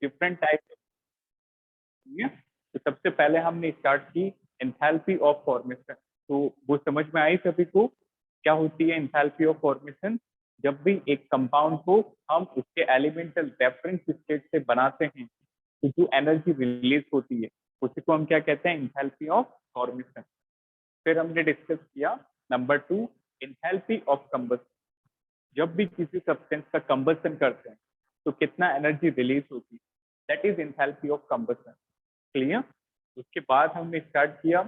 Different types. तो सबसे पहले हमने स्टार्ट की एंथैल्पी ऑफ फॉर्मेशन। तो वो समझ में आई सभी को क्या होती है एंथैल्पी ऑफ फॉर्मेशन? जब भी एक कंपाउंड को हम उसके एलिमेंटल रेफरेंस स्टेट से बनाते हैं तो जो एनर्जी रिलीज होती है उसी को हम क्या कहते हैं? Enthalpy of formation. फिर हमने डिस्कस किया नंबर 2 एंथैल्पी ऑफ कंबस्शन। जब भी किसी सब्सटेंस का कंबस्शन करते हैं तो कितना एनर्जी रिलीज होती है, that is enthalpy of combustion. Clear? उसके बाद हमने स्टार्ट किया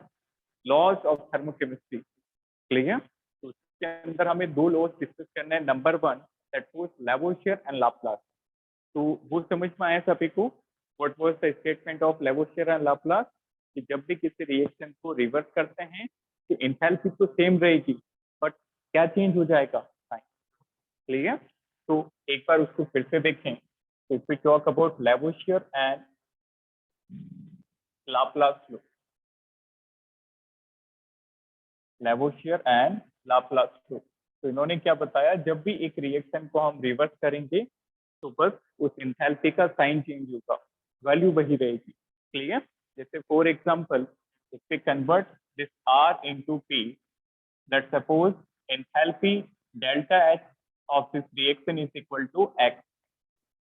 लॉज ऑफ थर्मोकेमिस्ट्री। क्लियर? तो उसके अंदर हमें दो लॉज डिस्कस करने हैं। Number 1 that was Lavoisier and Laplace. तो वो समझ में आया सभी को what was the statement of Lavoisier and Laplace कि जब भी किसी रिएक्शन को रिवर्स करते हैं तो एंथैल्पी तो सेम रहेगी बट क्या चेंज हो जाएगा? साइन। क्लियर? तो एक बार उसको फिर से देखें। तो if we talk about Lavoisier and Laplace law, Lavoisier and Laplace law, तो इन्होंने क्या बताया? जब भी एक रिएक्शन को हम रिवर्स करेंगे तो बस उस एंथैल्पी का साइन चेंज होगा, वैल्यू वही रहेगी। क्लियर? जैसे for example if we convert this R into P, let's suppose enthalpy delta H of this reaction is equal to X.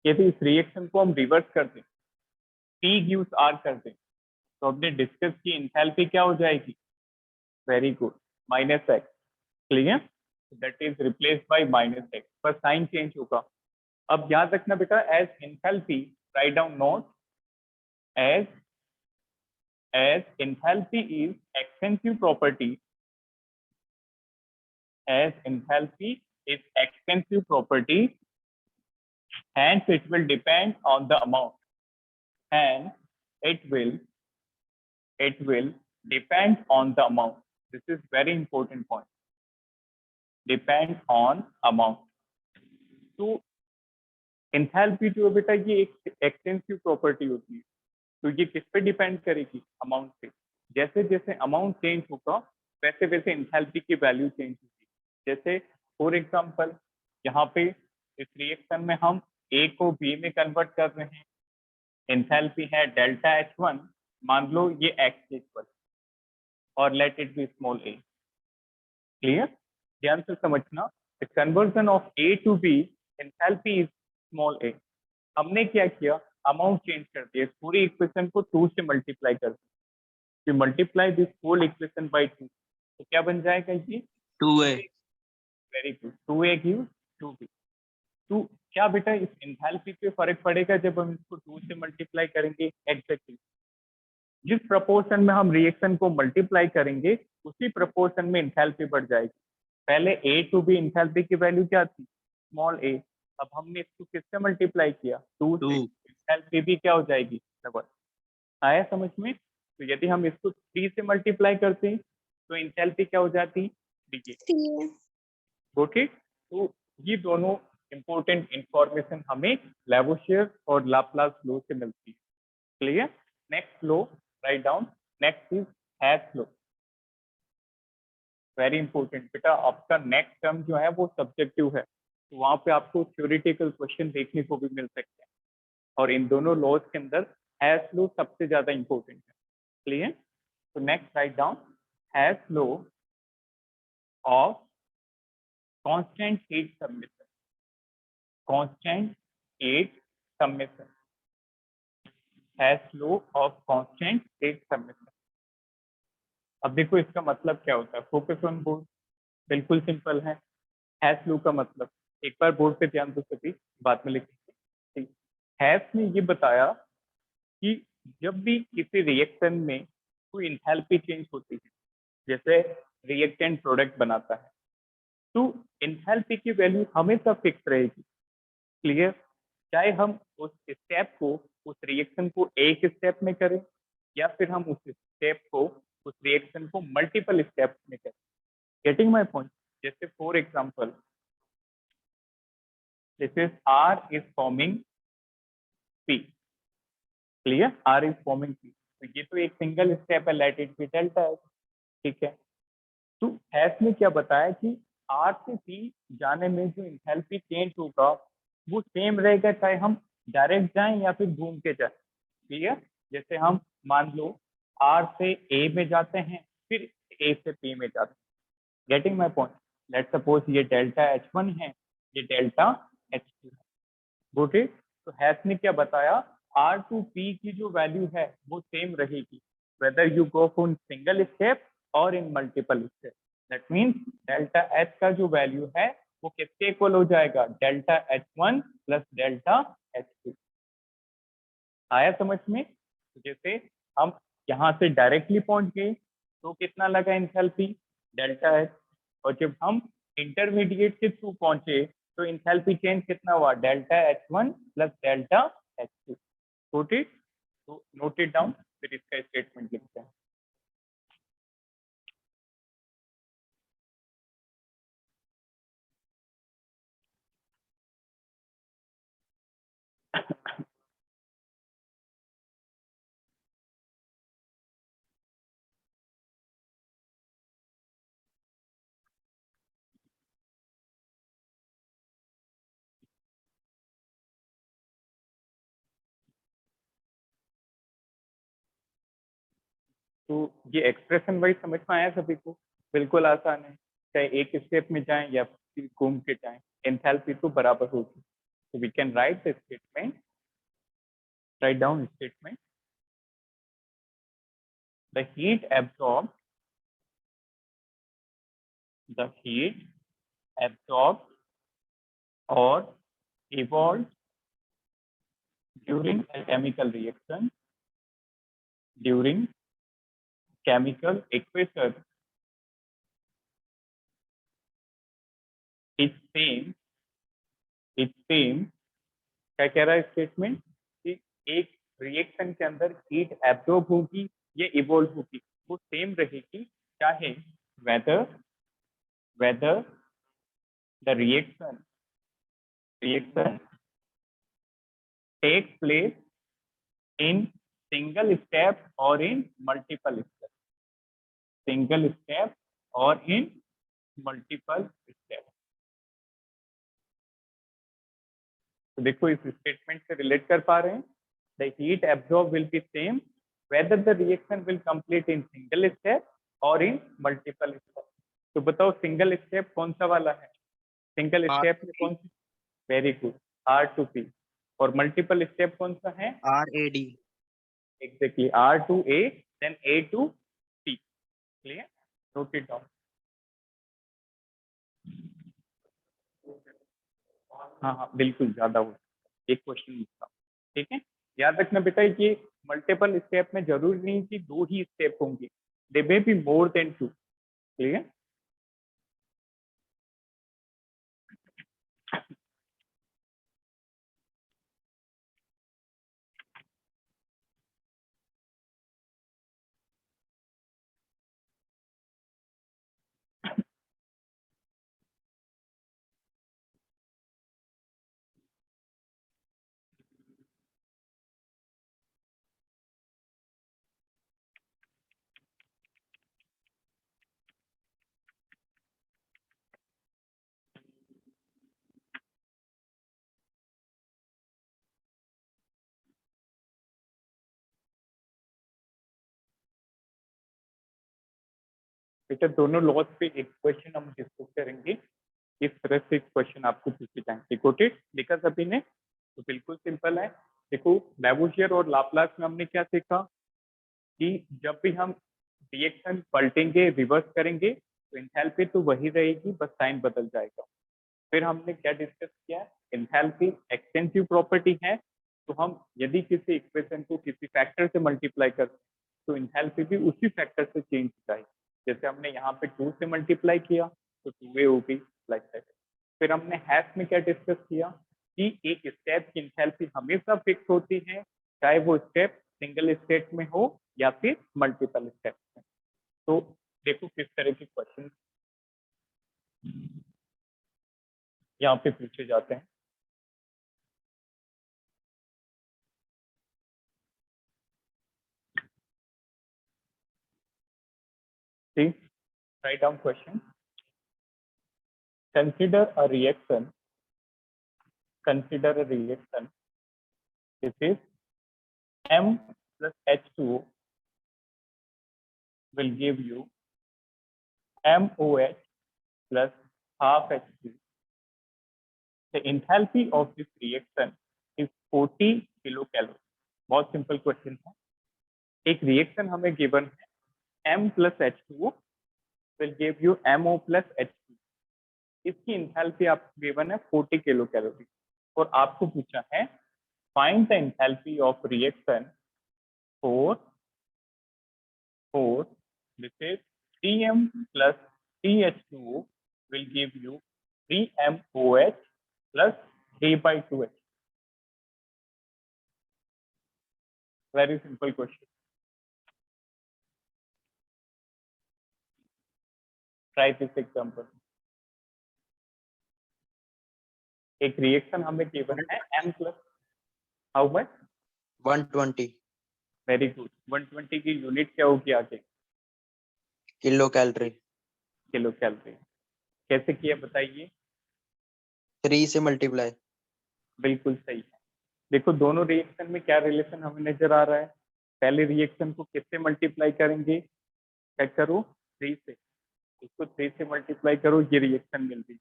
यदि इस रिएक्शन को हम रिवर्स कर दें, पी गिव्स आर कर दें, तो हमने डिस्कस की एंथैल्पी क्या हो जाएगी? Very good, minus X. Clear? That is replaced by minus X, बस साइन चेंज होगा। अब याद रखना बेटा, as enthalpy write down note as enthalpy is extensive property, as enthalpy is extensive property, hence it will depend on the amount, and it will depend on the amount. This is very important point, depend on amount. तो enthalpy जो है बेटा ये एक extensive property होती है, तो ये किस पे डिपेंड करेगी? अमाउंट पे। जैसे जैसे अमाउंट चेंज होगा वैसे वैसे एंथैल्पी की वैल्यू चेंज होगी। जैसे फॉर एग्जांपल यहाँ पे इस रिएक्शन में हम ए को बी में कन्वर्ट कर रहे हैं, एंथैल्पी है डेल्टा H1, मान लो ये एक्स इक्वल और let it be small A. Clear? ध्यान से समझना, the conversion of A to B enthalpy is small A. हमने क्या किया? अमाउंट चेंज कर दिया, पूरी इक्वेशन को 2 से मल्टीप्लाई कर दिया। Multiply this whole equation by 2, तो क्या बन जाएगा? ये 2a। Very good, 2a gives 2b। तो क्या बेटा इस एंथैल्पी पे फर्क पड़ेगा जब हम इसको 2 से मल्टीप्लाई करेंगे? एग्जैक्टली, जिस प्रपोर्शन में हम रिएक्शन को मल्टीप्लाई करेंगे उसी प्रपोर्शन में एंथैल्पी बढ़ जाएगी। पहले ए टू बी एंथैल्पी की वैल्यू क्या थी? स्मॉल ए। अब हमने इसको किससे मल्टीप्लाई किया? 2 से। एंथैल्पी भी क्या हो जाएगी? डबल। आया समझ में? तो यदि हम इसको 3 से मल्टीप्लाई करते हैं तो एंथैल्पी क्या हो जाती? देखिए, ओके। तो ये दोनों इंपॉर्टेंट इंफॉर्मेशन हमें लैवोशियर और लाप्लास लॉ से मिलती है। Clear? Next law write down, next is Hess law. Very important बेटा, आपका नेक्स्ट टर्म जो है वो सब्जेक्टिव है, तो वहां पे आपको थ्योरेटिकल क्वेश्चन देखने को भी मिल सकते हैं, और इन दोनों लॉज के अंदर हेस लॉ सबसे ज्यादा इंपॉर्टेंट है। क्लियर? तो next write down Hess law of constant heat submission. Constant heat submission, Hess law of constant heat submission. अब देखो इसका मतलब क्या होता है, फोकस ऑन बोर्ड। बिल्कुल सिंपल है, हैश लॉ का मतलब, एक बार बोर्ड पे ध्यान दो सभी, बाद में लिखेंगे। हैश ने ये बताया कि जब भी किसी रिएक्शन में कोई इंथैल्पी चेंज होती है, जैसे रिएक्टेंट प्रोडक्ट बनाता है, तो इंथैल्पी की वैल्यू हमेशा फिक्स रहेगी। क्लियर? चाहे हम उस स्टेप को, उस रिएक्शन को एक स्टेप में करें या फिर हम उस स्टेप को, उस रिएक्शन को मल्टीपल स्टेप में करें। Getting my point? जैसे for example this is R is forming P. Clear? R is forming P, तो ये तो एक सिंगल स्टेप है, let it be delta H. ठीक है? तो हैश ने क्या बताया कि आर से पी जाने में जो इंथैल्पी चेंज होगा वो सेम रहेगा चाहे हम डायरेक्ट जाएं या फिर घूम के जाएं। क्लियर? जैसे हम मान लो आर से ए में जाते हैं, फिर ए से पी में जाते हैं। Getting my point? Let suppose ये डेल्टा H1 है, ये डेल्टा H2 है। Good it. तो हैश ने क्या बताया, आर टू पी की जो वैल्यू है वो सेम रहेगी whether you go for single step और in multiple step. That means delta H का जो वैल्यू है वो किसके इक्वल हो जाएगा, delta H1 plus delta H2। आया समझ में? तो जैसे हम यहाँ से डायरेक्टली पहुंच गए तो कितना लगा एंथैल्पी, डेल्टा एच। और जब हम इंटरमीडिएट के थ्रू पहुंचे तो एंथैल्पी चेंज कितना हुआ, delta H1 plus delta H2। Note it. तो नोट इट डाउन, फिर इसका स्टेटमेंट लिखते हैं। तो ये एक्सप्रेशन वाइज समझ में आया सभी को? बिल्कुल आसान है, चाहे एक स्टेप में जाएं या फिर घूम के जाएं, एंथैल्पी तो बराबर होगी। तो we can write the statement, write down statement. The heat absorbed, the heat absorbed or evolved during a chemical reaction, during chemical equation is same, is same। क्या कह रहा है स्टेटमेंट कि एक रिएक्शन के अंदर हीट एब्जॉर्ब होगी या इवोल्व होगी, वो सेम रहेगी, चाहे whether whether the reaction take place in single step और in multiple step, single step और इन मल्टीपल स्टेप। तो देखो इस स्टेटमेंट से रिलेट कर पा रहे हैं, the heat absorb will be same weather the reaction will complete in single step और इन मल्टीपल स्टेप। तो बताओ सिंगल स्टेप कौन सा वाला है, सिंगल स्टेप में कौन सा? Very good, R to P. और मल्टीपल स्टेप कौन सा है? RAD। Exactly, R to A then A to P. Clear? Note it down. हाँ हाँ बिल्कुल, ज्यादा हो एक क्वेश्चन का। ठीक है, याद रखना बेटा कि मल्टीपल स्टेप में जरूरी नहीं कि दो ही स्टेप होंगे, they may be more than two. Clear? बेटा दोनों लॉज पे एक क्वेश्चन हम डिस्कस करेंगे, इस तरह से क्वेश्चन आपको पूछे जाएंगे। Got it? देखा सभी ने? तो बिल्कुल सिंपल है। देखो लैवोसियर और लाप्लास में हमने क्या सीखा कि जब भी हम रिएक्शन पलटेंगे, रिवर्स करेंगे, तो एंथैल्पी तो वही रहेगी, बस साइन बदल जाएगा। फिर हमने क्या डिस्कस किया, एंथैल्पी एक्सटेंसिव प्रॉपर्टी है, तो हम यदि किसी इक्वेशन को किसी फैक्टर से मल्टीप्लाई करते हैं तो एंथैल्पी भी उसी फैक्टर से चेंज हो जाएगी। जैसे हमने यहाँ पे 2 से मल्टीप्लाई किया तो 2a हो गई, लाइक दैट। फिर हमने हैश में क्या डिस्कस किया कि एक स्टेप की एंथैल्पी हमेशा फिक्स होती है, चाहे वो स्टेप सिंगल स्टेट में हो या फिर मल्टीपल स्टेप में। तो देखो किस तरह के क्वेश्चन यहाँ पे पूछे जाते हैं। ठीक, write down question. Consider a reaction. Consider a reaction This is M plus H2O will give you MOH plus half H3. The enthalpy of this reaction is 40 kilocalorie. बहुत सिंपल क्वेश्चन है. एक reaction हमें given है M plus H2O will give you MO plus H2. इसकी enthalpy आपको given है 40 kilo calorie और आपको पूछा है find the enthalpy of reaction for this is 3M plus CH2O will give you 3MOH plus 3/2H. Very simple question. Try this example. एक reaction हमें given है M plus how much 120 very good. 120 की unit क्या होगी आगे? Kilo calorie. Kilo calorie. कैसे किया बताइए? 3 से मल्टीप्लाई. बिल्कुल सही है. देखो दोनों रिएक्शन में क्या रिलेशन हमें नजर आ रहा है. पहले रिएक्शन को किससे मल्टीप्लाई करेंगे? चेक करो 3 से. इसको 3 से मल्टीप्लाई करो, ये रिएक्शन मिल रही.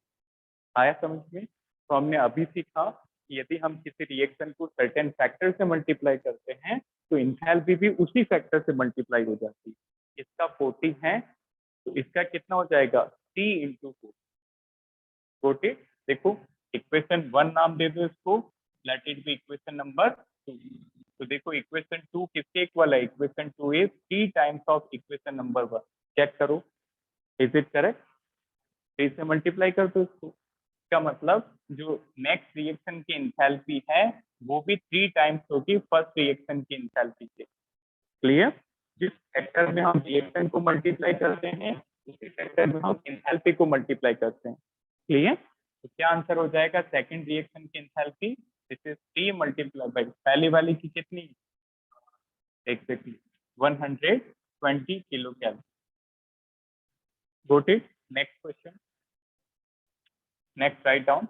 आया समझ में? तो हमने अभी सीखा कि यदि हम किसी रिएक्शन को सर्टेन फैक्टर से मल्टीप्लाई करते हैं तो इंथैल्पी भी उसी फैक्टर से मल्टीप्लाई हो जाती है. इसका 40 है तो इसका कितना हो जाएगा? 3 into 4. Got it. देखो इक्वेशन 1 नाम दे दो इसको, let it be equation number 2. तो देखो इक्वेशन 2 किसके इक्वल है? Equation 2 is 3 times of equation number 1. Check करो इज इट करेक्ट? 3 से मल्टीप्लाई कर दो इसको. इसका मतलब जो नेक्स्ट रिएक्शन की इंथैल्पी है वो भी 3 टाइम्स होगी फर्स्ट रिएक्शन की इंथैल्पी से. क्लियर? जिस फैक्टर में हम रिएक्शन को मल्टीप्लाई करते हैं उसी फैक्टर में हम इंथैल्पी को मल्टीप्लाई करते हैं. क्लियर? तो क्या आंसर हो जाएगा? सेकंड रिएक्शन की enthalpy this is 3 multiply by पहली वाली की कितनी? Exactly 120 kilo calorie. Got it. Next question. Next, write down.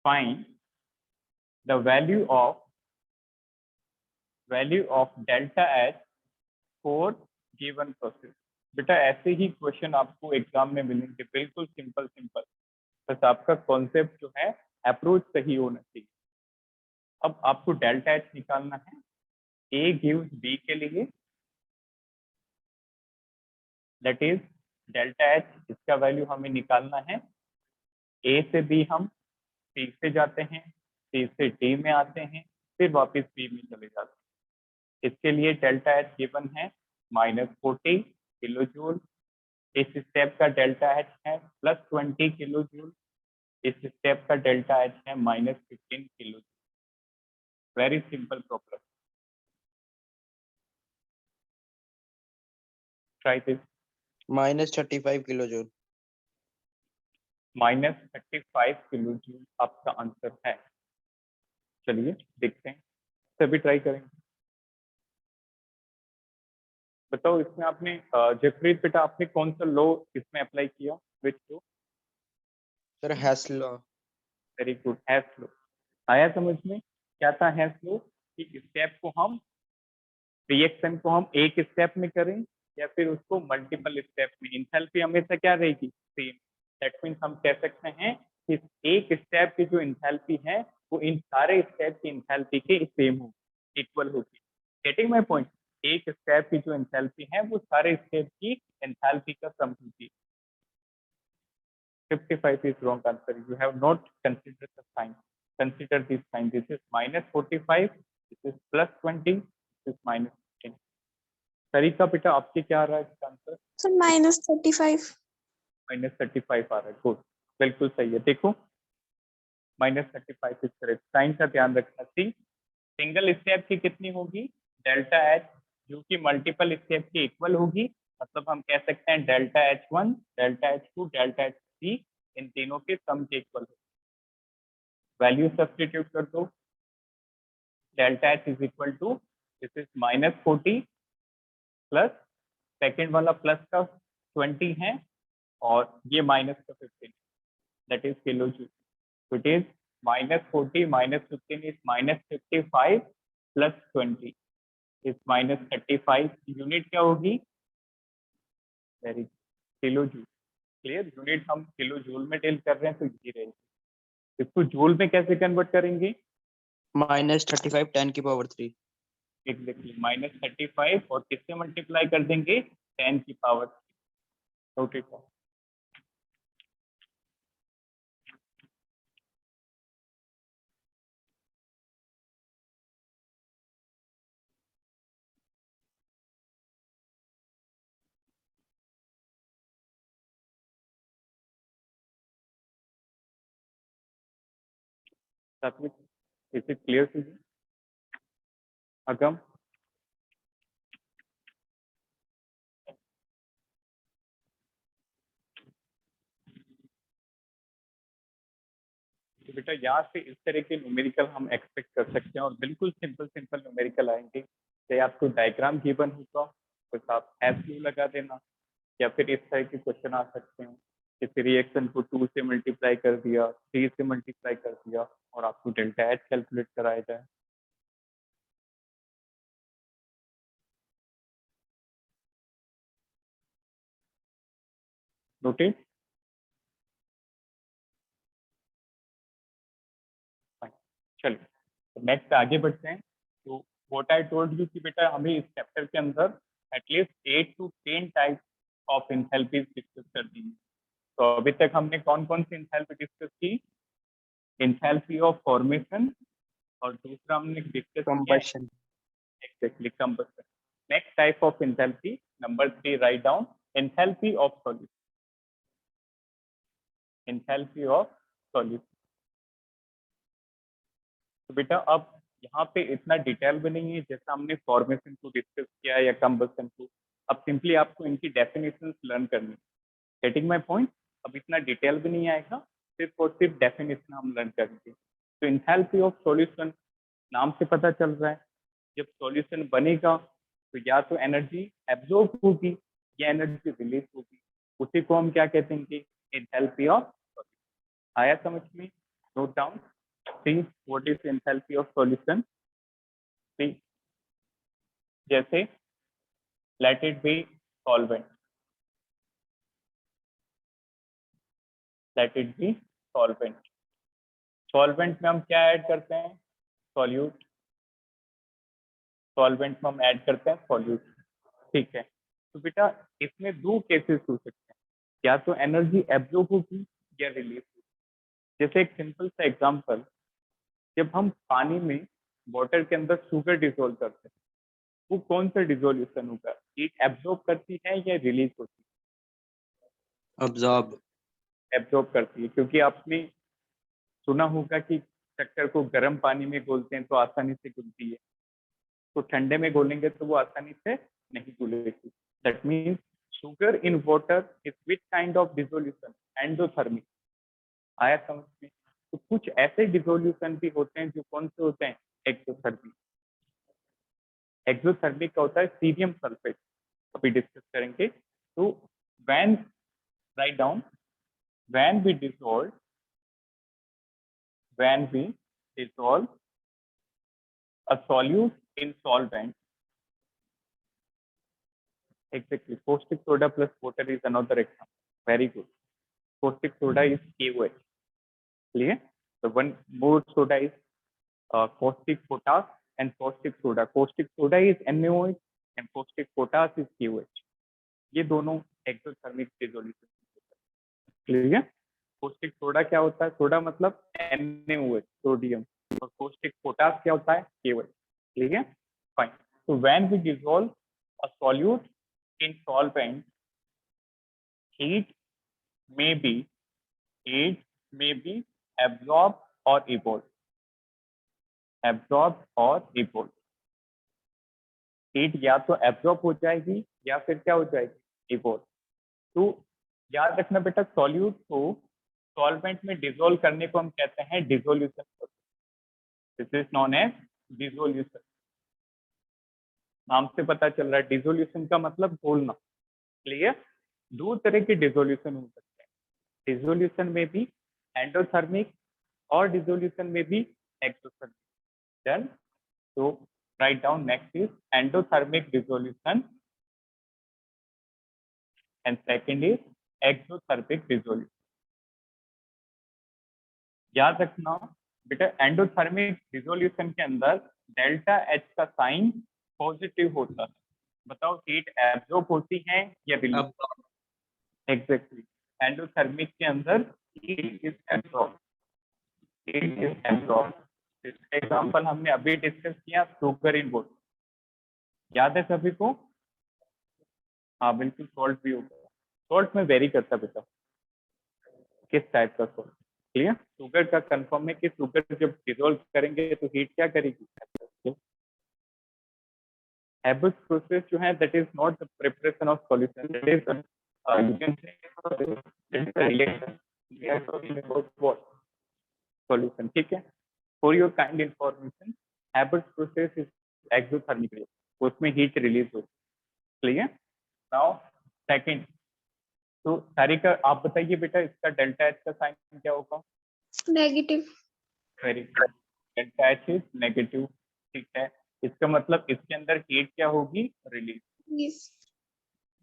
Find the value of delta H for given process. बेटा ऐसे ही क्वेश्चन आपको एग्जाम में मिलेंगे, बिल्कुल सिंपल सिंपल. बस आपका कॉन्सेप्ट जो है अप्रोच सही होना चाहिए. अब आपको डेल्टा एच निकालना है. ए गिव्स बी के लिए, दैट इज डेल्टा एच. इसका वैल्यू हमें निकालना है. ए से बी हम सी से जाते हैं, सी से डी में आते हैं, फिर वापस बी में चले जाते हैं. इसके लिए डेल्टा एच गिवन है -40 किलो जूल. इस स्टेप का डेल्टा एच है +20 किलो जूल. इस स्टेप का डेल्टा एच है -15 kilo joule. Very simple problem. Try this. -35 kilo joule. -35 kilo joule आपका आंसर है. चलिए देखते हैं, सभी ट्राई करेंगे. बताओ इसमें आपने जसप्रीत बेटा आपने कौन सा लॉ इसमें अप्लाई किया? Which law? Sir Hess law. Very good. Hess law. आया समझ में? क्या था हेस लॉ? कि स्टेप को हम रिएक्शन को हम एक स्टेप में करें या फिर उसको मल्टीपल स्टेप में. इंथैल्पी हमेशा क्या रहेगी? सेम. दैट मीन्स हम कह सकते हैं कि एक स्टेप की जो इंथैल्पी है वो इन सारे स्टेप की इंथैल्पी के सेम होगी, इक्वल होगी. Getting my point? एक स्टेप की जो इंथैल्पी है वो सारे स्टेप की इंथैल्पी का सम होगी. 55 is wrong answer. You have not considered the sign. Consider this sign. This is -45. This is +20. This is -15. तरीका बेटा आपके क्या आ रहा है इसका आंसर? सर -35. -35 आ रहा है. गुड. बिल्कुल सही है. देखो -35 इज करेक्ट. साइन का ध्यान रखना. सी सिंगल स्टेप की कितनी होगी? डेल्टा एच, जो कि मल्टीपल स्टेप की इक्वल होगी. मतलब हम कह सकते हैं delta H1, delta H2, delta H3 इन तीनों के सम के इक्वल होगी. वैल्यू सब्स्टिट्यूट कर दो. Delta H is equal to this is -40 plus second वाला प्लस का 20 है और ये माइनस का 15, that is kilo joule. It is -40 -15 is -55 plus 20 is -35। Unit क्या होगी? Very kilo joule. Clear? Unit हम किलो जूल में डील कर रहे हैं तो ये रहेगी। इसको जूल में कैसे कन्वर्ट करेंगे? -35 10⁻³ एग्जैक्टली -35 और किससे मल्टीप्लाई कर देंगे? 10 की power. Note it. Is it clear to you? Agam? तो बेटा यहाँ से इस तरह के न्यूमेरिकल हम एक्सपेक्ट कर सकते हैं और बिल्कुल सिंपल सिंपल न्यूमेरिकल आएंगे। चाहे आपको डायग्राम गिवन होगा बस आप SU लगा देना, या फिर इस तरह के क्वेश्चन आ सकते हैं किसी रिएक्शन को 2 से मल्टीप्लाई कर दिया, 3 से मल्टीप्लाई कर दिया और आपको डेल्टा H कैलकुलेट कराया जाए। नोटेड? चलिए नेक्स्ट आगे बढ़ते हैं। तो व्हाट आई टोल्ड यू कि बेटा हमें इस चैप्टर के अंदर at least 8 to 10 types of enthalpies discuss कर दी है। तो अभी तक हमने कौन कौन सी इंथैल्पी डिस्कस की? इंथैल्पी ऑफ फॉर्मेशन, और दूसरा हमने डिस्कस किया combustion. Exactly combustion. Next type of enthalpy number 3 write down, enthalpy of solution. Enthalpy of solution. तो बेटा अब यहाँ पे इतना डिटेल भी नहीं है जैसा हमने फॉर्मेशन को डिस्कस किया या कंबशन को। अब सिंपली आपको इनकी डेफिनेशन लर्न करनी है। Getting my point? अब इतना डिटेल भी नहीं आएगा, सिर्फ और सिर्फ डेफिनेशन हम लर्न करेंगे। तो इंथैल्पी ऑफ सॉल्यूशन नाम से पता चल रहा है, जब सॉल्यूशन बनेगा तो या तो एनर्जी एब्जॉर्ब होगी या एनर्जी रिलीज होगी, उसी को हम क्या कहते हैं? Enthalpy of solution. आया समझ में? Note down. See what is enthalpy of solution. See जैसे let it be solvent, let it be solvent. Solvent में हम क्या ऐड करते हैं? सॉल्यूट। सॉल्वेंट में हम ऐड करते हैं सॉल्यूट। ठीक है, तो बेटा इसमें दो केसेस हो सकते हैं, या तो एनर्जी एब्जॉर्ब होगी या रिलीज होगी। जैसे एक सिंपल सा एग्जांपल, जब हम पानी में वाटर के अंदर शुगर डिसोल्व करते हैं, वो कौन सा डिसोल्यूशन होगा? एक एब्जॉर्ब करती है या रिलीज होती है? अब्जॉर्ब। एब्जॉर्ब करती है, क्योंकि आपने सुना होगा कि शक्कर को गर्म पानी में घोलते हैं तो आसानी से घुलती है, तो ठंडे में घोलेंगे तो वो आसानी से नहीं घुलेगी। That means sugar in water is which kind of dissolution? Endothermic. आया समझ में? तो कुछ ऐसे डिसोल्यूशन भी होते हैं जो कौन से होते हैं? एक्सोथर्मिक। एक्सोथर्मिक का होता है सीरियम सल्फेट, अभी डिस्कस करेंगे। तो when write down, when we dissolve, when we dissolve a solute in solvent, exactly, caustic soda plus water is another example. Very good. Caustic soda is KOH. Clear? So one more soda is caustic potash and caustic soda. Caustic soda is NaOH and caustic potash is KOH. ये दोनों exothermic dissolution. Clear? caustic soda क्या होता है? Soda मतलब NaOH, sodium, और caustic potash क्या होता है? KOH। Clear? Fine. So when we dissolve a solute in solvent, heat may be absorbed or evolved. Absorbed or evolved. Heat या तो एब्जॉर्ब हो जाएगी या फिर क्या हो जाएगी? इवोल्व। तो याद रखना बेटा, सॉल्यूट को सॉल्वेंट में डिसॉल्व करने को हम कहते हैं dissolution. This is known as dissolution. नाम से पता चल रहा है, डिसोल्यूशन का मतलब घोलना। क्लियर? दो तरह के डिसोल्यूशन हो सकते हैं। डिसोल्यूशन में भी एंडोथर्मिक और डिसोल्यूशन में भी exothermic. Done. So write down next is endothermic dissolution and second is exothermic dissolution. याद रखना बेटा एंडोथर्मिक डिसोल्यूशन के अंदर डेल्टा एच का साइन पॉजिटिव होता है। बताओ हीट एब्जॉर्ब होती है या रिलीज? एग्जैक्टली। एंडोथर्मिक के अंदर heat is absorb, heat is absorb. इसका एग्जांपल हमने अभी डिस्कस किया शुगर इन बोतल, याद है सभी को? हाँ बिल्कुल। सॉल्ट भी होगा, सॉल्ट में वेरी करता बेटा किस टाइप का सॉल्ट। क्लियर? शुगर का कंफर्म है कि शुगर जब डिसॉल्व करेंगे तो हीट क्या करेगी? Haber प्रोसेस जो है that is not the preparation of solution, that is you can say reaction we are talking about what solution. ठीक है, for your kind information Haber process is exothermic, उसमें heat release होती है। Clear? Now second, तो सारिका आप बताइए बेटा इसका डेल्टा एच का साइन क्या होगा? Negative. Very good, delta H is negative. ठीक है, इसका मतलब इसके अंदर हीट क्या होगी? Release. Yes.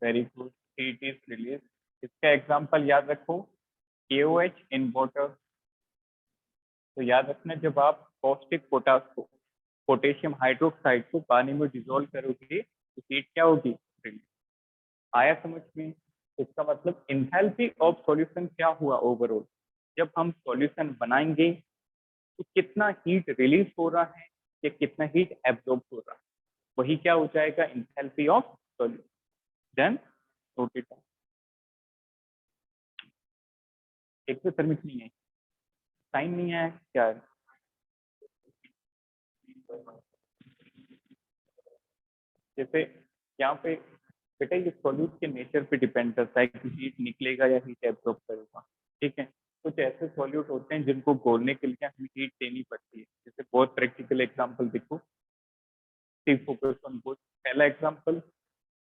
Very good, heat is release. इसका एग्जांपल याद रखो KOH इन वाटर। तो याद रखना जब आप पौष्टिक पोटास को, पोटेशियम हाइड्रोक्साइड को पानी में डिसॉल्व करोगे तो हीट क्या होगी? रिलीज। आया समझ में? इसका मतलब इंथैल्पी ऑफ सॉल्यूशन क्या हुआ ओवरऑल? जब हम सॉल्यूशन बनाएंगे तो कितना हीट रिलीज हो रहा है या कितना हीट एब्जॉर्ब हो रहा है, वही क्या हो जाएगा? Enthalpy of solution. Then note it down. Exothermic नहीं है, साइन नहीं है क्या है? जैसे यहाँ पे बेटा ये सॉल्यूट के नेचर पे डिपेंड करता है कि हीट निकलेगा या हीट एब्जॉर्ब करेगा। ठीक है, कुछ ऐसे सॉल्यूट होते हैं जिनको घोलने के लिए हमें हीट देनी पड़ती है। जैसे बहुत प्रैक्टिकल एग्जांपल देखो, फोकस ऑन बोथ। पहला एग्जांपल,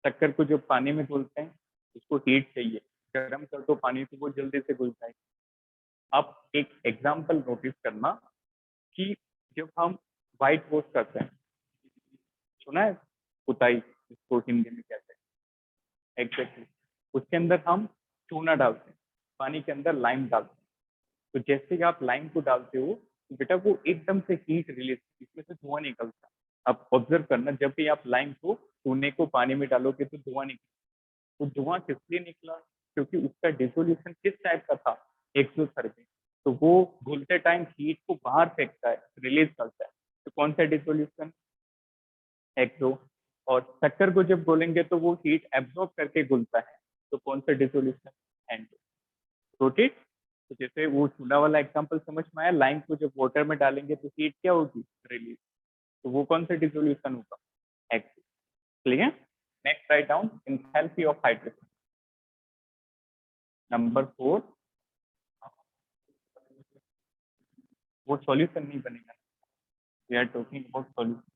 शक्कर को जब पानी में घोलते हैं उसको हीट चाहिए, गर्म कर दो पानी तो वो जल्दी से घुल जाएगा। अब एक एग्जांपल नोटिस करना कि जब हम व्हाइट वॉश करते हैं, सुना है पुताई इसको हिंदी में कहते हैं? एग्जैक्टली। उसके अंदर हम चूना डालते हैं, पानी के अंदर लाइम डालते हैं। तो जैसे ही आप लाइम को डालते हो तो बेटा वो एकदम से हीट रिलीज, इसमें से धुआं निकलता है। अब ऑब्जर्व करना, जब भी आप लाइम को, चूने को पानी में डालोगे तो धुआं निकला। तो धुआं किस लिए निकला? क्योंकि उसका डिसोल्यूशन किस टाइप का था? एक्सोथर्मिक। तो वो घुलते टाइम हीट को बाहर फेंकता है, रिलीज करता है। तो कौन सा डिसोल्यूशन? एक्सो। और शक्कर को जब घोलेंगे तो वो हीट एब्जॉर्ब करके घुलता है, तो कौन सा डिसोल्यूशन? एंडो। Note it. तो जैसे वो चूना वाला एग्जांपल समझ में आया, लाइम को जब वाटर में डालेंगे तो हीट क्या होगी? रिलीज। तो वो कौन सा डिसोल्यूशन होगा? Exo. Clear? Next write down enthalpy of hydration. Number 4, वो सॉल्यूशन नहीं बनेगा। We are talking about solution.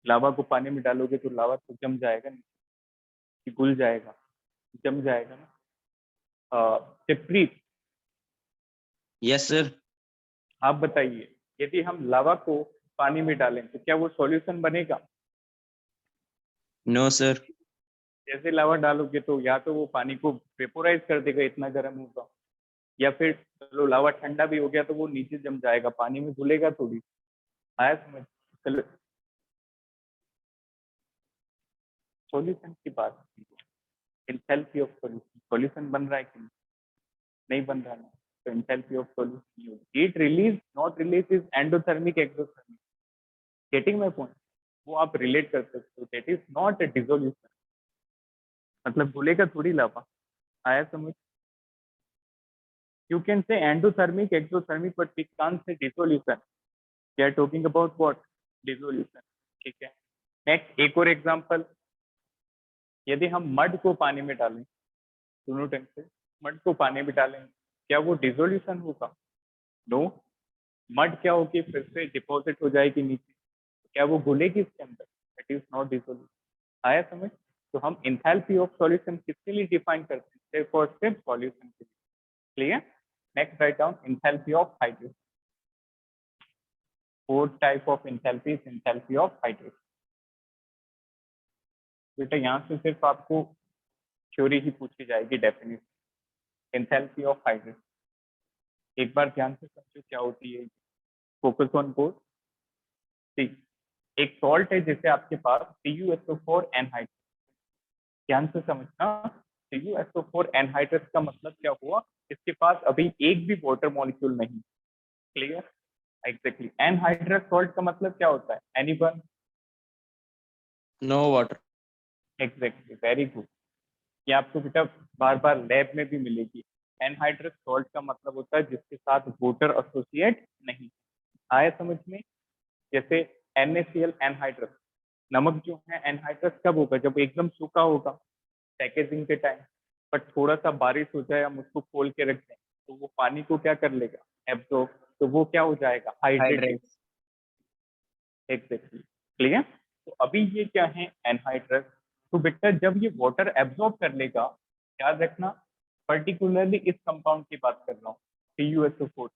Lava को पानी में डालोगे तो लावा तो जम जाएगा नहीं, कि घुल जाएगा? जम जाएगा ना। चिपरीत, यस सर। आप बताइए यदि हम लावा को पानी में डालें तो क्या वो सॉल्यूशन बनेगा? No sir. जैसे लावा डालोगे तो या तो वो पानी को वेपोराइज कर देगा, इतना गर्म होगा, या फिर चलो लावा ठंडा भी हो गया तो वो नीचे जम जाएगा, पानी में घुलेगा थोड़ी। आया समझ? चलो सॉल्यूशन की बात, एंथैल्पी ऑफ सॉल्यूशन, सॉल्यूशन बन रहा है कि नहीं बन रहा है? तो enthalpy of solution heat release not release is endothermic exothermic. Getting my point? वो आप रिलेट कर सकते हो, that is not a dissolution, मतलब घुलेगा थोड़ी लावा। आया समझ? You can say endothermic, exothermic, but we can't say dissolution. We are talking about what? Dissolution. ठीक है। नेक्स्ट एक और एग्जांपल, यदि हम मड को पानी में डालें, दोनों टाइम से मड को पानी में डालें, क्या वो डिसोल्यूशन होगा? नो। मड क्या होगी? फिर से डिपॉजिट हो जाएगी नीचे। क्या वो घुलेगी इसके अंदर? It is not dissolution. आया समझ? तो हम इंथैल्पी ऑफ सॉल्यूशन किसके लिए डिफाइन करते हैं? सिर्फ और सिर्फ सॉल्यूशन के लिए। Clear? Next write down enthalpy of hydration. Fourth type of enthalpy is enthalpy of hydration. बेटा यहाँ से सिर्फ आपको थ्योरी ही पूछी जाएगी, डेफिनेशन एंथैल्पी ऑफ हाइड्रेशन। एक बार ध्यान से समझो क्या होती है, फोकस ऑन बोर्ड। ठीक, एक सॉल्ट है जैसे आपके पास CuSO4 एनहाइड्रस, ध्यान से समझना। CuSO4 एनहाइड्रस का मतलब क्या हुआ, इसके पास अभी एक भी वाटर मॉलिक्यूल नहीं। क्लियर? एग्जैक्टली। एनहाइड्रस सॉल्ट का मतलब क्या होता है, anyone? No water. Exactly, very good. ये आपको बेटा बार बार लैब में भी मिलेगी। एनहाइड्रस सॉल्ट का मतलब होता है जिसके साथ वाटर एसोसिएट नहीं। आया समझ में? जैसे NaCl एनहाइड्रस, नमक जो है एनहाइड्रस कब होगा, जब एकदम सूखा होगा पैकेजिंग के टाइम, बट थोड़ा सा बारिश हो जाए, हम उसको खोल के रख दें तो वो पानी को क्या कर लेगा, एब्जॉर्ब, तो वो क्या हो जाएगा, हाइड्रेटेड। Hydrate. Exactly, clear? तो अभी ये क्या है, एनहाइड्रस। तो बेटा जब ये वाटर एब्जॉर्ब कर लेगा, याद रखना पर्टिकुलरली इस कंपाउंड की बात कर रहा हूँ, CuSO4,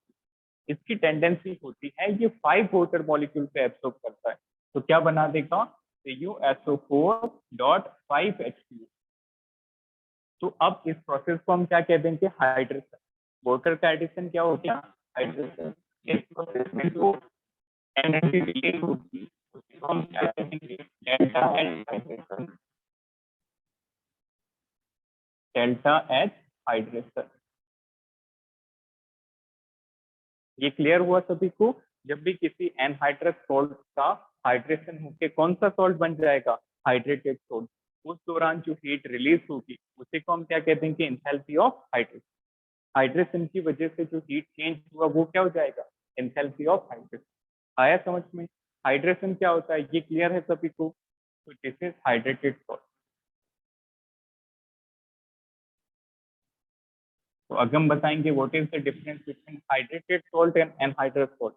इसकी टेंडेंसी होती है ये 5 वाटर मॉलिक्यूल पे एब्सॉर्ब करता है, तो क्या बना देगा, CuSO4.5H2। तो अब इस प्रोसेस को हम क्या कह देंगे, हाइड्रेशन। वाटर का एडिशन क्या हो गया, हाइड्रेशन। इस प्रोसेस में जो एनर्जी रिलीज होगी उसको हम क्या कहेंगे, delta H hydration. Delta H hydration. ये क्लियर हुआ सभी को? जब भी किसी एनहाइड्रस सॉल्ट का हाइड्रेशन होके कौन सा सॉल्ट बन जाएगा, हाइड्रेटेड सॉल्ट, उस दौरान जो हीट रिलीज होगी उसी को हम क्या कह देंगे, एंथैल्पी ऑफ हाइड्रेशन। हाइड्रेशन की वजह से जो हीट चेंज हुआ वो क्या हो जाएगा, एंथैल्पी ऑफ हाइड्रेशन। आया समझ में? हाइड्रेशन क्या होता है ये क्लियर है सभी को? तो दिस इज हाइड्रेटेड सॉल्ट। तो अगर हम बताएंगे what is the difference between hydrated salt and anhydrous salt.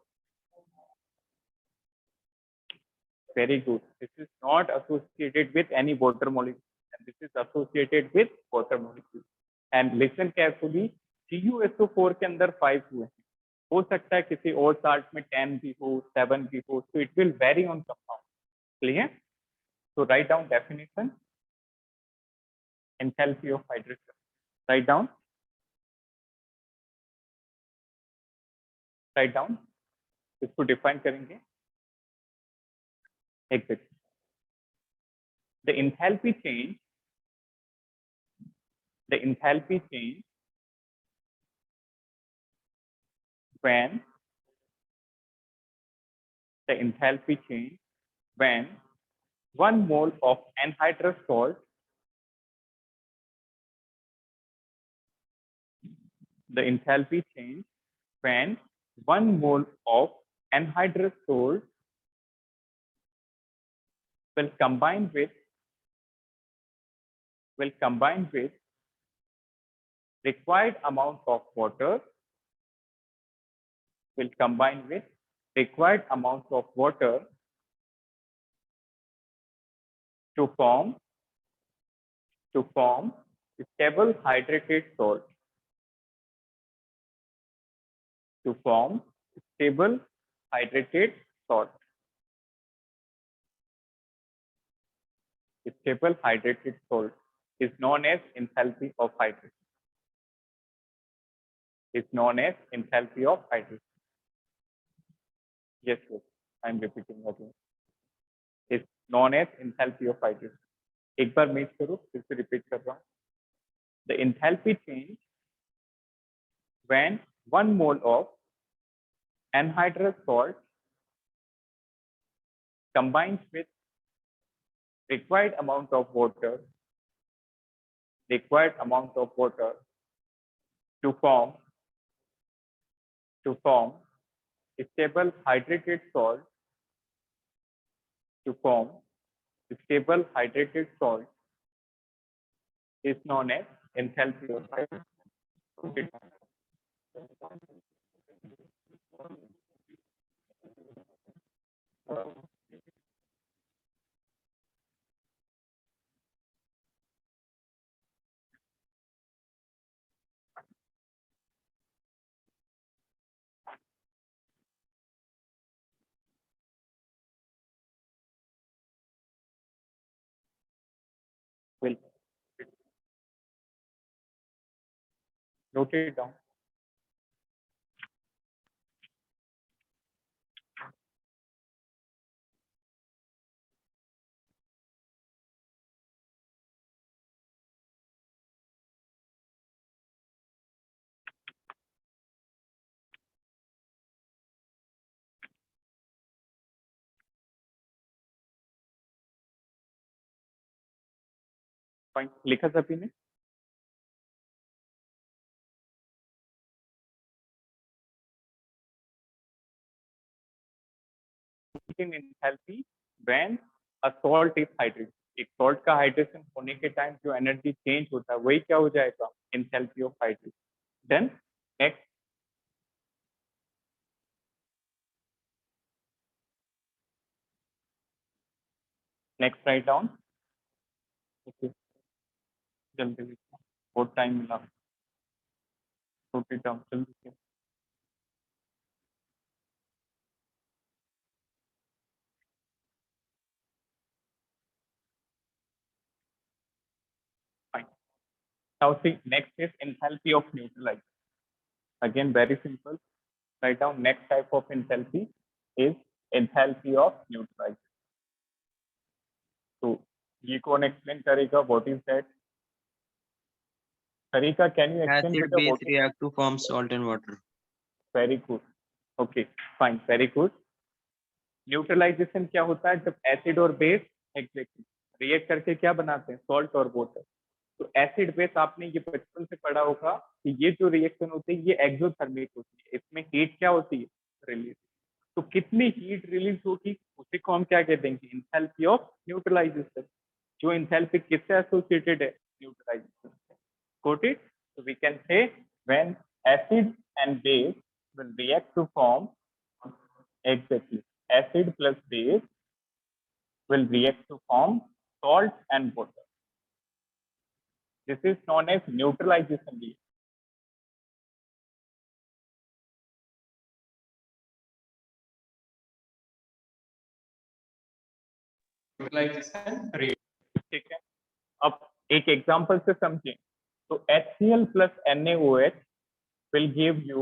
Very good. This is not associated with any water molecule, and this is associated with water molecule. And listen carefully, CuSO4 के अंदर 5 हुए हैं, हो सकता है किसी और chart में 10 भी हो, 7 भी हो, so it will vary on compound. Clear? So write down definition, enthalpy of hydration. Write down. Write down. इसको define करेंगे. Exactly. The enthalpy change. The enthalpy change when the enthalpy change when 1 mole of anhydrous salt, the enthalpy change when 1 mole of anhydrous salt will combine with required amount of water, will combine with required amount of water to form stable hydrated salt, to form stable hydrated salt. Stable hydrated salt is known as enthalpy of hydration. Is known as enthalpy of hydration. Yes, yes, I'm repeating again. Is known as enthalpy of hydration. एक बार make करो, फिर से repeat कर रहा हूँ. The enthalpy change when 1 mole of anhydrous salt combines with required amount of water to form stable hydrated salt, is known as enthalpy of hydration. will note it down. Fine. लिखा सभी ने? Enthalpy when a salt is hydrated. एक salt का hydration होने के time जो energy change होता है वही क्या हो जाएगा? Enthalpy of hydration. Then next write down. Okay, जल्दी लिखो, बहुत टाइम मिला. नोट इट डाउन जल्दी से. Fine. Now see, next is enthalpy of neutralization. Again, very simple. Write down next type of enthalpy is enthalpy of neutralization. So, ये कौन explain करेगा? What is that? Sarika, can you explain? Acid base react to form salt and water. Very good. Okay, fine. Very good. Neutralization क्या होता है? जब acid और base exactly react करके क्या बनाते हैं? सॉल्ट और वाटर. तो एसिड बेस आपने ये बचपन से पढ़ा होगा कि ये जो रिएक्शन होती है ये एक्सोथर्मिक होती है. इसमें हीट क्या होती है? रिलीज. तो कितनी हीट रिलीज होगी उसी को हम क्या कह देंगे? Enthalpy of neutralization. जो इंथैल्पी किससे एसोसिएटेड है? न्यूट्रलाइजेशन से. Got it? So we can say when acid and base will react to form exactly acid plus base will react to form salt and water. This is known as neutralization reaction. Neutralization reaction. ठीक है, अब एक example से समझें. तो HCl plus NaOH will give you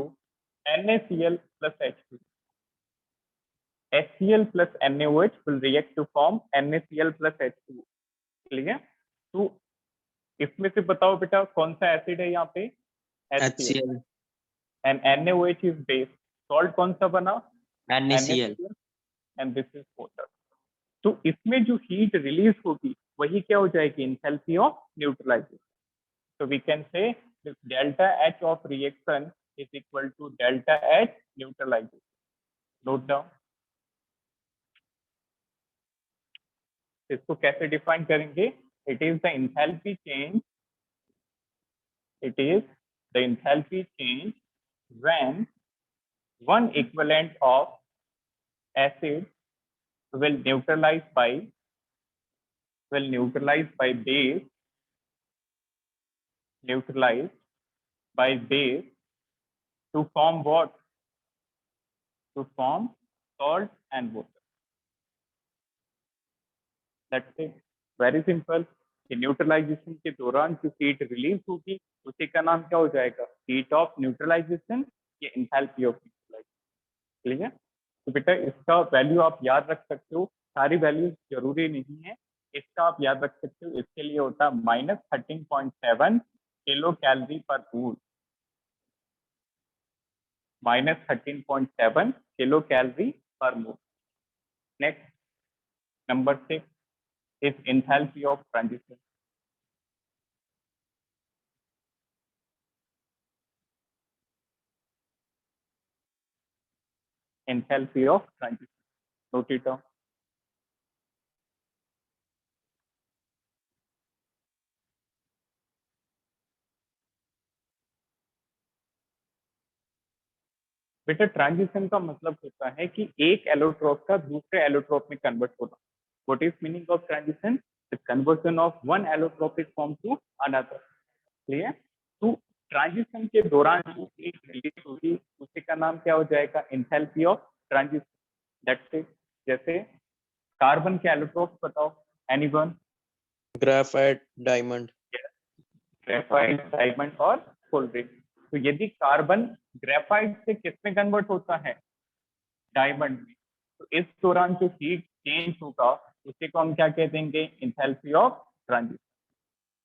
NaCl plus H2. HCl plus NaOH will react to form NaCl plus H2. Clear? तो इसमें से बताओ बेटा कौन सा एसिड है यहाँ पे? HCl. And NaOH is base. Salt कौन सा बना? NaCl. And this is water. तो इसमें जो हीट रिलीज होगी वही क्या हो जाएगी? Enthalpy of neutralization. So we can say this delta H of reaction is equal to delta H neutralization. Note down. इसको कैसे डिफाइन करेंगे? It is the enthalpy change. It is the enthalpy change when one equivalent of acid will neutralize by base, neutralized by base to form what? To form salt and water. That's it. Very simple. कि neutralisation के दौरान जो heat release होगी उसी का नाम क्या हो जाएगा? हीट ऑफ न्यूट्रलाइजेशन या एंथैल्पी ऑफ न्यूट्रलाइजेशन. क्लियर? तो बेटा इसका वैल्यू आप याद रख सकते हो. सारी वैल्यूज जरूरी नहीं है. इसका आप याद रख सकते हो. इसके लिए होता है -13.7 kilo calorie per joule. -13.7 kilo calorie per mole. Next, number 6 is enthalpy of transition. Enthalpy of transition. Note it down. बेटा ट्रांजिशन का मतलब होता है कि एक एलोट्रॉप का दूसरे एलोट्रॉप में कन्वर्ट होना. What is meaning of transition? The conversion of one allotropic form to another. Clear? तो ट्रांजिशन के दौरान जो हीट रिलीज होगी उसी का नाम क्या हो जाएगा? Enthalpy of transition. That's it. जैसे कार्बन के एलोट्रॉप्स बताओ. Anyone? Graphite diamond. Graphite, diamond और सोल्ड्रिंग। तो यदि कार्बन ग्रेफाइट से किसमें कन्वर्ट होता है? डायमंड में। तो इस दौरान जो हीट चेंज होगा उसी को हम क्या कह देंगे? Enthalpy of transition.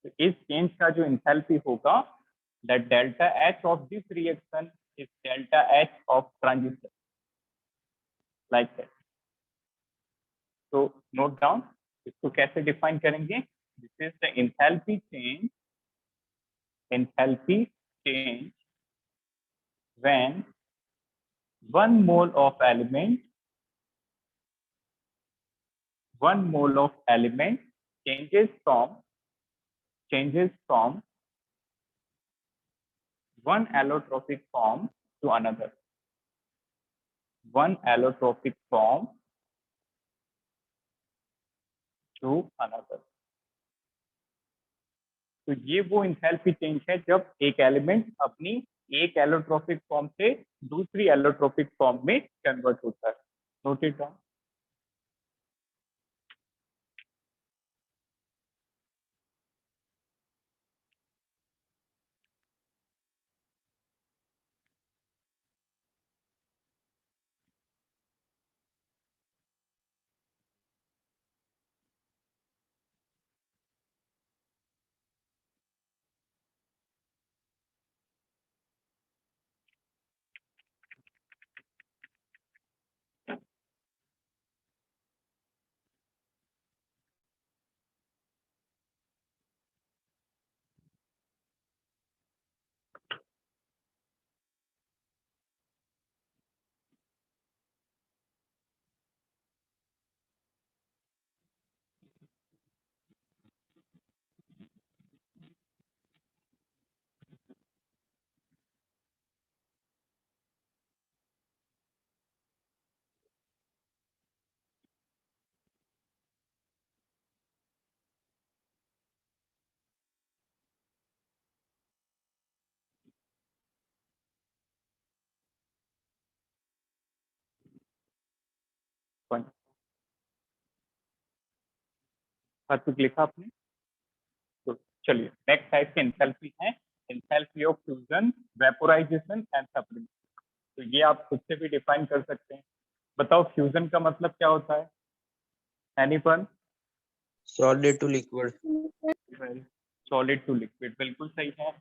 तो इस चेंज का जो इंथैल्पी होगा, that delta H of this reaction is delta H of transition, like that. तो नोट डाउन, इसको कैसे डिफाइन करेंगे? This is the enthalpy change, enthalpy change when 1 mole of element changes from one allotropic form to another. One allotropic form to another. तो ये वो enthalpy change है जब एक एलिमेंट अपनी एक एलोट्रोपिक फॉर्म से दूसरी एलोट्रोपिक फॉर्म में कन्वर्ट होता है। Note it down. कुछ लिखा आपने? तो चलिए, नेक्स्ट टाइप की एंथैल्पी है enthalpy of fusion, vaporisation and supplement. तो ये आप खुद से भी डिफाइन कर सकते हैं। बताओ फ्यूजन का मतलब क्या होता है? Anyone? Solid to liquid. Solid to liquid, बिल्कुल सही है।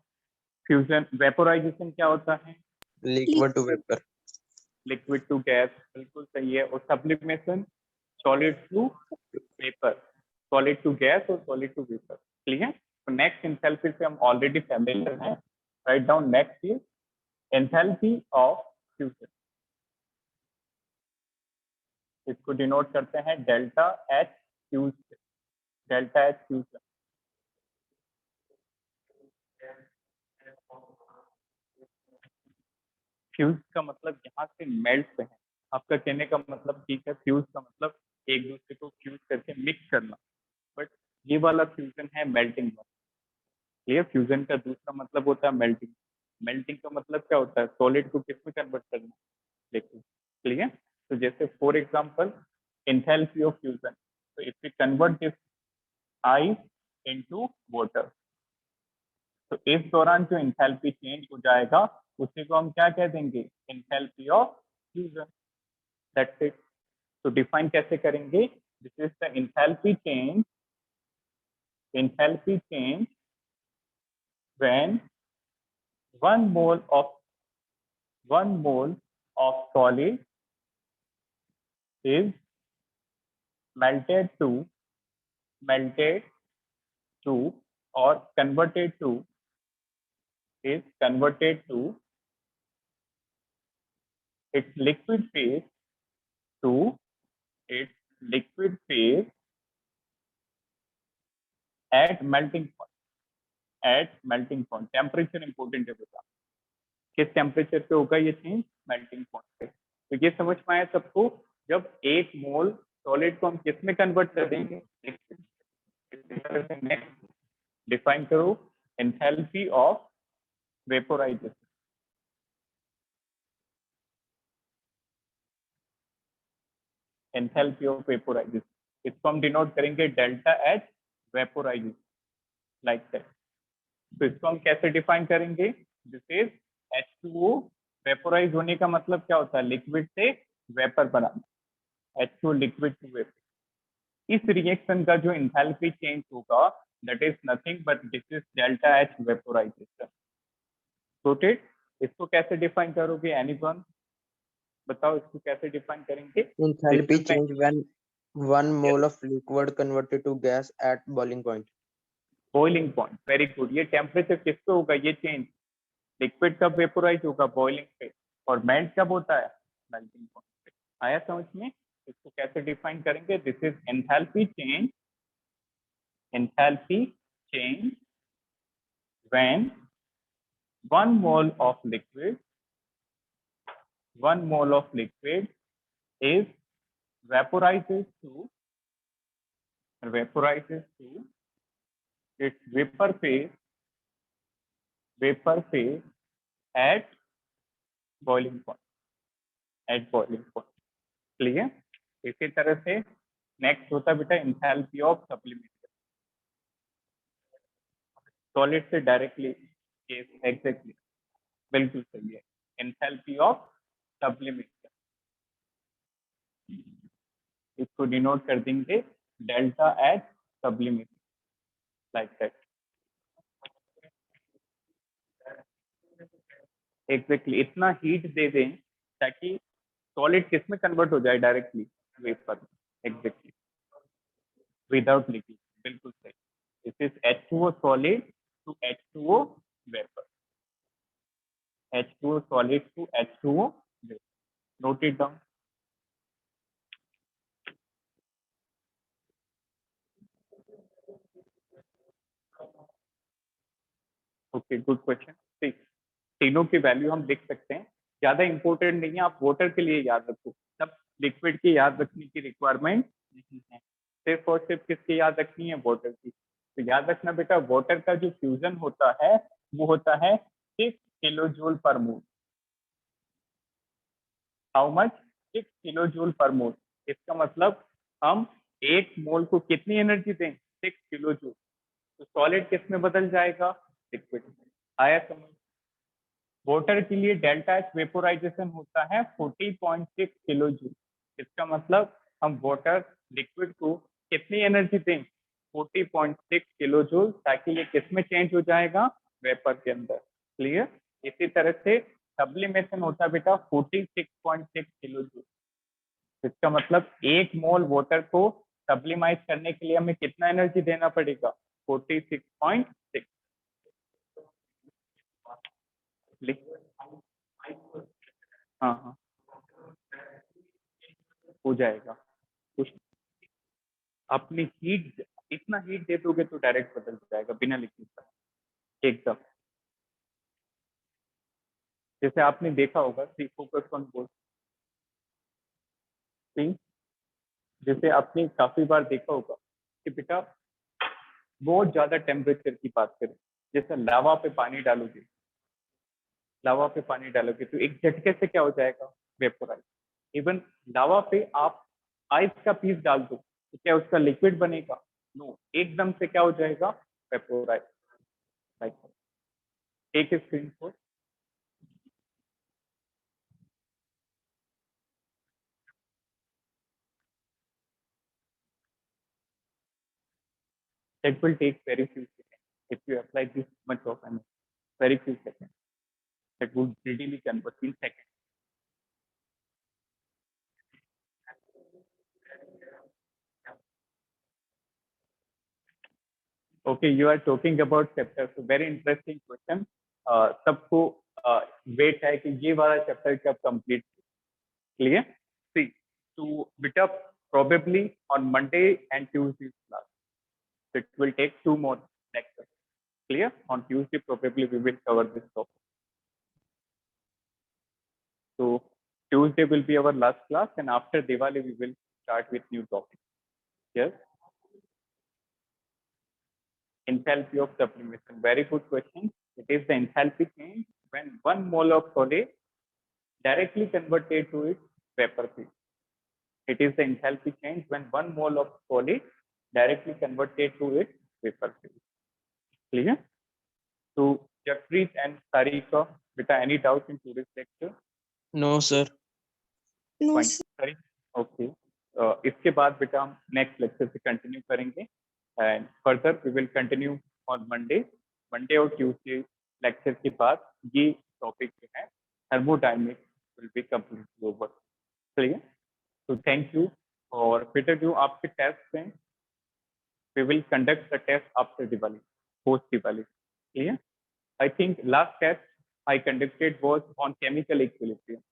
फ्यूजन, वेपोराइजेशन क्या होता है? Liquid to vapour. Liquid to gas, बिल्कुल सही है। और sublimation, solid to vapour, solid to gas और सॉलिड टू वेपर। क्लियर? तो नेक्स्ट एंथैल्पी से हम ऑलरेडी फैमिलियर हैं। Write down next is enthalpy of fusion. इसको डिनोट करते हैं delta H fuse, delta H fusion. Fuse का मतलब यहाँ से मेल्ट से है। आपका कहने का मतलब ठीक है, फ्यूज का मतलब एक दूसरे को फ्यूज करके मिक्स करना, बट ये वाला फ्यूजन है मेल्टिंग वाला। क्लियर? फ्यूजन का दूसरा मतलब होता है मेल्टिंग। मेल्टिंग का मतलब क्या होता है? सॉलिड को किस में कन्वर्ट करना? लिक्विड। क्लियर? तो जैसे for example enthalpy of fusion, तो if we convert this ice into water, तो इस दौरान जो एंथैल्पी चेंज हो जाएगा उसी को हम क्या कह देंगे? Enthalpy of fusion. That's it. तो डिफाइन कैसे करेंगे? This is the enthalpy change, enthalpy change when one mole of solid is melted to or converted to its liquid phase to its liquid phase at melting point। at melting point temperature important है बेटा। किस temperature पे होगा ये change? Melting point पे। तो ये समझ में आया सबको? जब एक मोल सॉलिड को हम किस में कन्वर्ट कर देंगे? नेक्स्ट डिफाइन करो enthalpy of vaporisation. Enthalpy of vaporisation, इसको हम डिनोट करेंगे delta H vaporise like that. तो इसको हम कैसे डिफाइन करेंगे? This is H2O। वेपोराइज होने का मतलब क्या होता है? लिक्विड से वेपर बनाना, H2O लिक्विड टू वेपर। इस रिएक्शन का जो इंथैल्पी चेंज होगा that is nothing but this is delta H vaporization. Noted? इसको कैसे डिफाइन करोगे? एनीवन बताओ इसको कैसे डिफाइन करेंगे? Enthalpy This is the change when 1 mole of liquid converted to gas at boiling point. Boiling point. Very good. ये temperature किस पे होगा ये चेंज? लिक्विड कब वेपोराइज होगा? बॉइलिंग पे। और मेल्ट कब होता है? मेल्टिंग पॉइंट पे। आया समझ में? इसको कैसे डिफाइन करेंगे? This is enthalpy change, enthalpy change when 1 mole of liquid, 1 mole of liquid is vaporizes to its vapor phase at boiling point, clear? इसी तरह से नेक्स्ट होता है बेटा एंथैल्पी ऑफ सब्लिमेशन। सॉलिड से डायरेक्टली, एग्जैक्टली, बिल्कुल सही है। एंथैल्पी ऑफ सब्लिमेशन, इसको डिनोट कर देंगे delta H sublimation like that. Exactly इतना हीट दे दें ताकि सॉलिड किस में कन्वर्ट हो जाए? Directly vapour. Exactly, without leaking, बिल्कुल सही। This is H2O solid to H2O vapour, H2O solid to H2O vapour. Note it down. Okay, good question. ठीक, तीनों की वैल्यू हम लिख सकते हैं, ज्यादा इंपॉर्टेंट नहीं है। आप वाटर के लिए याद रखो, सब लिक्विड की याद रखने की रिक्वायरमेंट नहीं है। सिर्फ और सिर्फ किसकी याद रखनी है? वाटर की। तो याद रखना बेटा, वाटर का जो फ्यूजन होता है वो होता है 6 kilo joule per mole. How much? 6 kilo joule per mole. इसका मतलब हम एक मोल को कितनी एनर्जी दें? 6 किलो जूल। तो सॉलिड किस में बदल जाएगा? लिक्विड में। आया समझ? वाटर के लिए डेल्टा एच वेपोराइजेशन होता है 40.6 किलो जूल। इसका मतलब हम वाटर लिक्विड को कितनी एनर्जी दें? 40.6 किलो जूल, ताकि ये किस में चेंज हो जाएगा? वेपर के अंदर। क्लियर? इसी तरह से सब्लिमेशन होता है बेटा 46.6 किलो जूल। इसका मतलब एक मोल वाटर को सब्लिमाइज करने के लिए हमें कितना एनर्जी देना पड़ेगा? 46.6। हाँ हाँ, हो जाएगा। कुछ अपनी हीट, इतना हीट दे दोगे तो डायरेक्ट बदल जाएगा बिना लिक्विड का एकदम। जैसे आपने देखा होगा, सी फोकस ऑन बोर्ड, जैसे आपने काफी बार देखा होगा कि बेटा बहुत ज्यादा टेम्परेचर की बात करें, जैसे लावा पे पानी डालोगे, लावा पे पानी डालोगे तो एक झटके से क्या हो जाएगा? वेपोराइज। इवन लावा पे आप आइस का पीस डाल दो तो क्या उसका लिक्विड बनेगा? नो, एकदम से क्या हो जाएगा? वेपोराइज। लाइक एक स्क्रीन पर that will take very few seconds. If you apply this much of energy, very few seconds, that would readily convert in seconds. Okay, you are talking about chapter, so very interesting question. सबको wait है कि ये वाला chapter कब complete? Clear? See, to bit up probably on Monday and Tuesday class. So it will take 2 more lectures. Clear? On Tuesday probably we will cover this topic. So Tuesday will be our last class, and after Diwali we will start with new topic. Yes. Enthalpy of sublimation. Very good question. It is the enthalpy change when 1 mole of solid directly converted to its vapor phase. It is the enthalpy change when 1 mole of solid directly converted to its paper series. Clear? So Jeffries and Sarika, beta, any doubt in today's lecture? No, sir. No, Fine. sir. Sorry. Okay. इसके बाद बेटा हम next lecture से continue करेंगे and further we will continue on Monday और Tuesday lecture के बाद ये टॉपिक जो है thermodynamics will be completely over. Clear? तो थैंक यू. और बेटा जो आपके टेस्ट हैं we will conduct the test after Diwali, post Diwali. Clear? I think last test I conducted was on chemical equilibrium.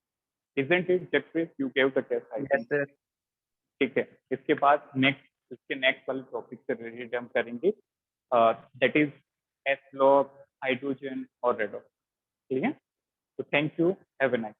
Isn't it, Jeffrey? You gave the test, I Yes, think. sir. ठीक है. इसके बाद next वाले topic से related हम करेंगे. That is S log, hydrogen और redox. ठीक है. तो thank you. Have a nice